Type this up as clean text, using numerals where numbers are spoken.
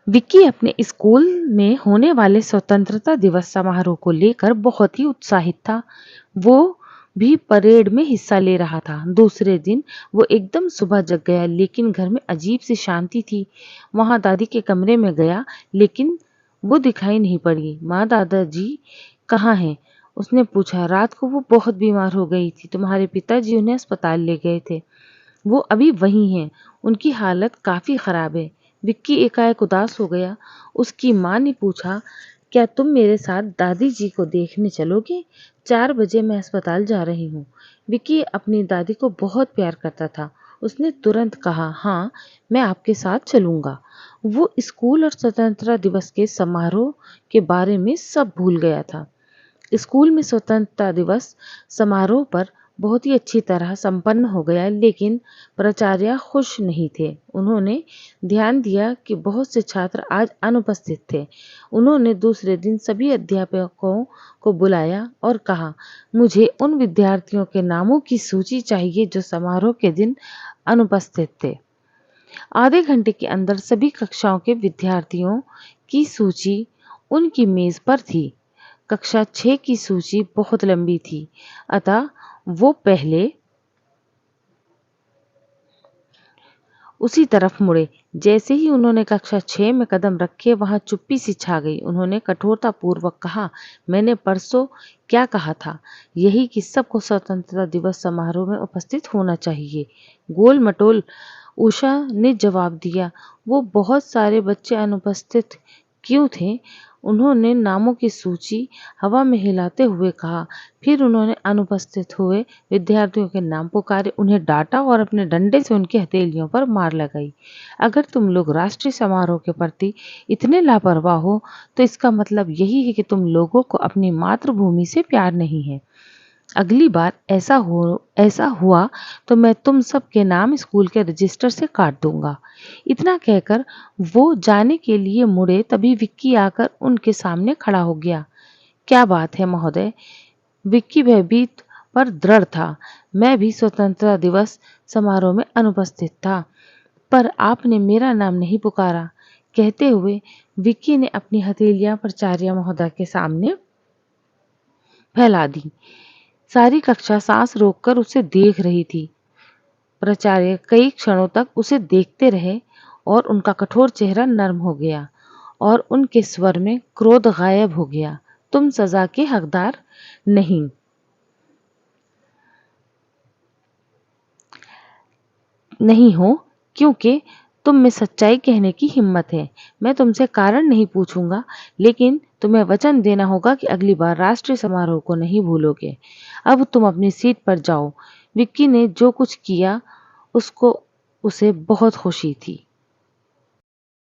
विक्की अपने स्कूल में होने वाले स्वतंत्रता दिवस समारोह को लेकर बहुत ही उत्साहित था। वो भी परेड में हिस्सा ले रहा था। दूसरे दिन वो एकदम सुबह जग गया, लेकिन घर में अजीब सी शांति थी। वहां दादी के कमरे में गया, लेकिन वो दिखाई नहीं पड़ी। माँ, दादाजी कहाँ हैं? उसने पूछा। रात को वो बहुत बीमार हो गई थी। तुम्हारे पिताजी उन्हें अस्पताल ले गए थे। वो अभी वहीं हैं। उनकी हालत काफी खराब है। विक्की एकाएक उदास हो गया। उसकी माँ ने पूछा, क्या तुम मेरे साथ दादी जी को देखने चलोगे? 4 बजे मैं अस्पताल जा रही हूँ। विक्की अपनी दादी को बहुत प्यार करता था। उसने तुरंत कहा, हाँ, मैं आपके साथ चलूंगा। वो स्कूल और स्वतंत्रता दिवस के समारोह के बारे में सब भूल गया था। स्कूल में स्वतंत्रता दिवस समारोह पर बहुत ही अच्छी तरह संपन्न हो गया, लेकिन प्राचार्य खुश नहीं थे। उन्होंने ध्यान दिया कि बहुत से छात्र आज अनुपस्थित थे। उन्होंने दूसरे दिन सभी अध्यापकों को बुलाया और कहा, मुझे उन विद्यार्थियों के नामों की सूची चाहिए जो समारोह के दिन अनुपस्थित थे। आधे घंटे के अंदर सभी कक्षाओं के विद्यार्थियों की सूची उनकी मेज पर थी। कक्षा 6 की सूची बहुत लंबी थी, अतः वो पहले उसी तरफ मुड़े। जैसे ही उन्होंने कक्षा 6 में कदम रखे, वहां चुप्पी सी छा गई। उन्होंने कठोरतापूर्वक कहा, मैंने परसों क्या कहा था? यही कि सबको स्वतंत्रता दिवस समारोह में उपस्थित होना चाहिए। गोल मटोल उषा ने जवाब दिया, वो बहुत सारे बच्चे अनुपस्थित क्यों थे? उन्होंने नामों की सूची हवा में हिलाते हुए कहा। फिर उन्होंने अनुपस्थित हुए विद्यार्थियों के नाम पुकारे, उन्हें डांटा और अपने डंडे से उनकी हथेलियों पर मार लगाई। अगर तुम लोग राष्ट्रीय समारोह के प्रति इतने लापरवाह हो, तो इसका मतलब यही है कि तुम लोगों को अपनी मातृभूमि से प्यार नहीं है। अगली बार ऐसा हुआ तो मैं तुम सब के नाम स्कूल के रजिस्टर से काट दूंगा। इतना कहकर वो जाने के लिए मुड़े, तभी विक्की आकर उनके सामने खड़ा हो गया। क्या बात है महोदय? विक्की भयभीत पर दृढ़ था। मैं भी स्वतंत्रता दिवस समारोह में अनुपस्थित था, पर आपने मेरा नाम नहीं पुकारा। कहते हुए विक्की ने अपनी हथेलियां प्राचार्य महोदय के सामने फैला दी। सारी कक्षा सांस रोककर उसे देख रही थी। प्राचार्य कई क्षणों तक उसे देखते रहे और उनका कठोर चेहरा नर्म हो गया और उनके स्वर में क्रोध गायब हो गया। तुम सजा के हकदार नहीं नहीं हो, क्योंकि तुम में सच्चाई कहने की हिम्मत है। मैं तुमसे कारण नहीं पूछूंगा, लेकिन तुम्हें वचन देना होगा कि अगली बार राष्ट्रीय समारोह को नहीं भूलोगे। अब तुम अपनी सीट पर जाओ। विक्की ने जो कुछ किया उसको उसे बहुत खुशी थी।